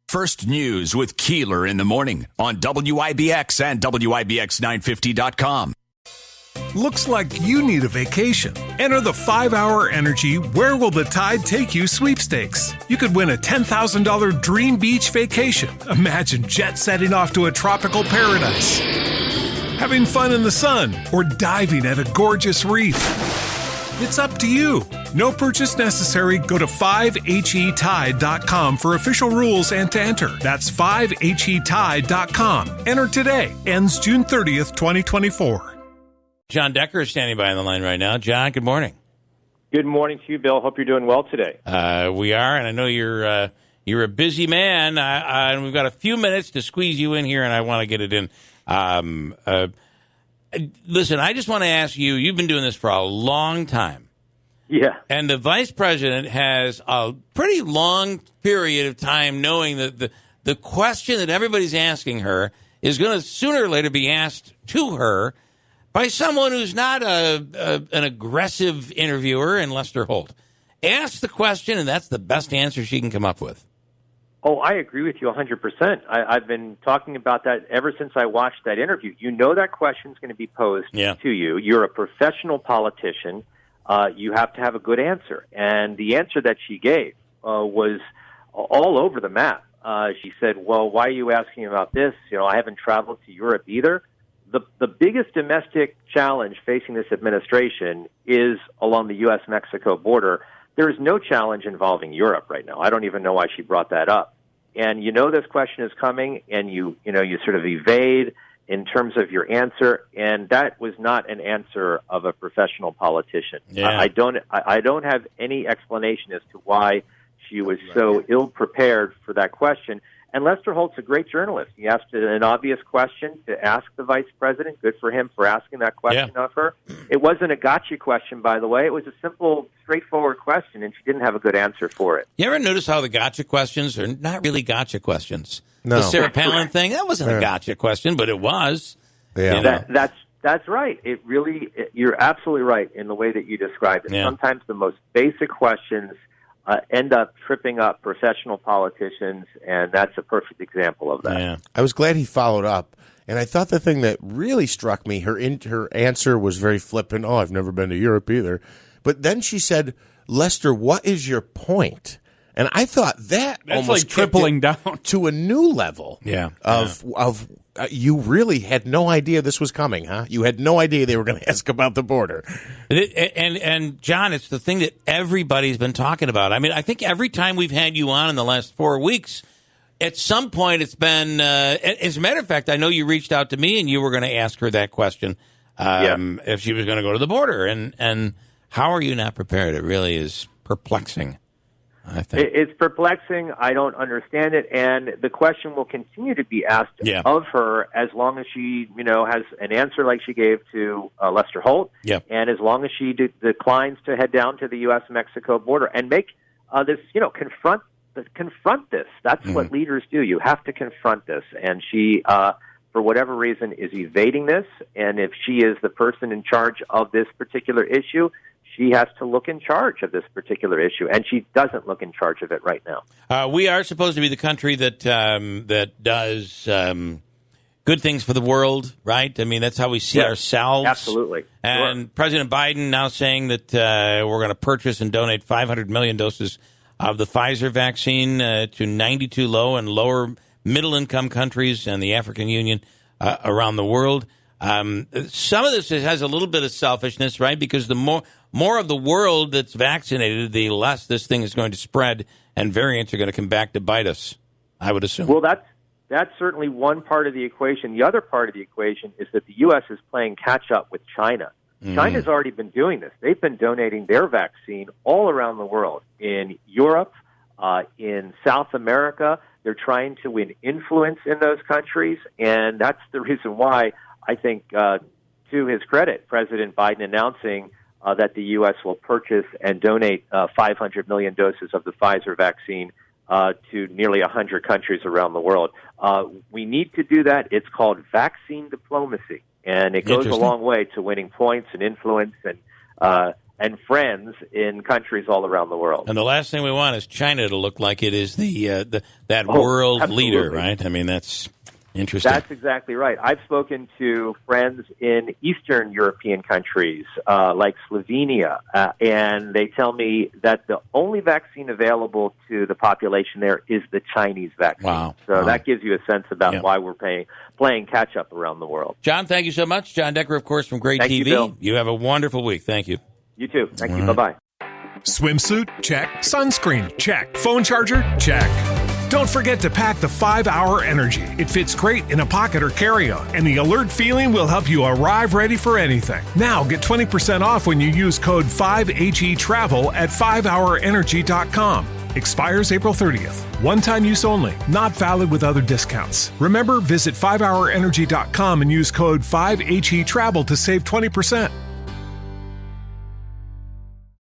First News with Keeler in the morning on WIBX and WIBX950.com. Looks like you need a vacation. Enter the 5-Hour Energy Where Will the Tide Take You sweepstakes. You could win a $10,000 dream beach vacation. Imagine jet setting off to a tropical paradise, having fun in the sun, or diving at a gorgeous reef. It's up to you. No purchase necessary. Go to 5HETide.com for official rules and to enter. That's 5HETide.com. Enter today. Ends June 30th, 2024. John Decker is standing by on the line right now. John, good morning. Good morning to you, Bill. Hope you're doing well today. We are, and I know you're a busy man, and we've got a few minutes to squeeze you in here, and I want to get it in. Listen, I just want to ask you, you've been doing this for a long time. Yeah. And the vice president has a pretty long period of time knowing that the question that everybody's asking her is going to sooner or later be asked to her by someone who's not an aggressive interviewer in Lester Holt. Ask the question, and that's the best answer she can come up with. Oh, I agree with you 100%. I've been talking about that ever since I watched that interview. You know that question's going to be posed to you. You're a professional politician. You have to have a good answer. And the answer that she gave was all over the map. She said, well, why are you asking about this? I haven't traveled to Europe either. The biggest domestic challenge facing this administration is along the U.S.-Mexico border. There is no challenge involving Europe right now. I don't even know why she brought that up. And this question is coming, and you sort of evade in terms of your answer, and that was not an answer of a professional politician. Yeah. I don't have any explanation as to why she was so ill-prepared for that question. And Lester Holt's a great journalist. He asked an obvious question to ask the vice president. Good for him for asking that question of her. It wasn't a gotcha question, by the way. It was a simple, straightforward question, and she didn't have a good answer for it. You ever notice how the gotcha questions are not really gotcha questions? No. The Sarah Palin thing, that wasn't a gotcha question, but it was. Yeah. That's right. You're absolutely right in the way that you described it. Yeah. Sometimes the most basic questions end up tripping up professional politicians, and that's a perfect example of that. Yeah. I was glad he followed up, and I thought the thing that really struck me, her answer was very flippant. Oh, I've never been to Europe either. But then she said, Lester, what is your point? And I thought that's almost like tripling down to a new level of you really had no idea this was coming, huh? You had no idea they were going to ask about the border. And John, it's the thing that everybody's been talking about. I mean, I think every time we've had you on in the last 4 weeks, at some point it's been, as a matter of fact, I know you reached out to me and you were going to ask her that question if she was going to go to the border. And how are you not prepared? It really is perplexing. I think it's perplexing. I don't understand it, and the question will continue to be asked of her as long as she, has an answer like she gave to Lester Holt, and as long as she declines to head down to the U.S.-Mexico border and make this, confront this. That's what leaders do. You have to confront this, and she, for whatever reason, is evading this. And if she is the person in charge of this particular issue, she has to look in charge of this particular issue, and she doesn't look in charge of it right now. We are supposed to be the country that does good things for the world, right? I mean, that's how we see ourselves. Absolutely. And President Biden now saying that we're going to purchase and donate 500 million doses of the Pfizer vaccine to 92 low and lower middle-income countries and the African Union around the world. Some of this has a little bit of selfishness, right? Because the more of the world that's vaccinated, the less this thing is going to spread, and variants are going to come back to bite us, I would assume. Well, that's certainly one part of the equation. The other part of the equation is that the U.S. is playing catch-up with China. China's already been doing this. They've been donating their vaccine all around the world, in Europe, in South America. They're trying to win influence in those countries, and that's the reason why I think, to his credit, President Biden announcing that the U.S. will purchase and donate 500 million doses of the Pfizer vaccine to nearly 100 countries around the world. We need to do that. It's called vaccine diplomacy, and it goes a long way to winning points and influence. And and friends in countries all around the world. And the last thing we want is China to look like it is that world absolutely. leader, right? I mean, that's interesting. That's exactly right. I've spoken to friends in Eastern European countries like Slovenia, and they tell me that the only vaccine available to the population there is the Chinese vaccine. Wow. So that gives you a sense about why we're playing catch-up around the world. John, thank you so much. John Decker, of course, from Great Thank TV. you, Bill. You have a wonderful week. Thank you. You too. Thank you. Bye-bye. Swimsuit? Check. Sunscreen? Check. Phone charger? Check. Don't forget to pack the 5-Hour Energy. It fits great in a pocket or carry-on, and the alert feeling will help you arrive ready for anything. Now get 20% off when you use code 5HETRAVEL at 5hourenergy.com. Expires April 30th. One-time use only. Not valid with other discounts. Remember, visit 5hourenergy.com and use code 5HETRAVEL to save 20%.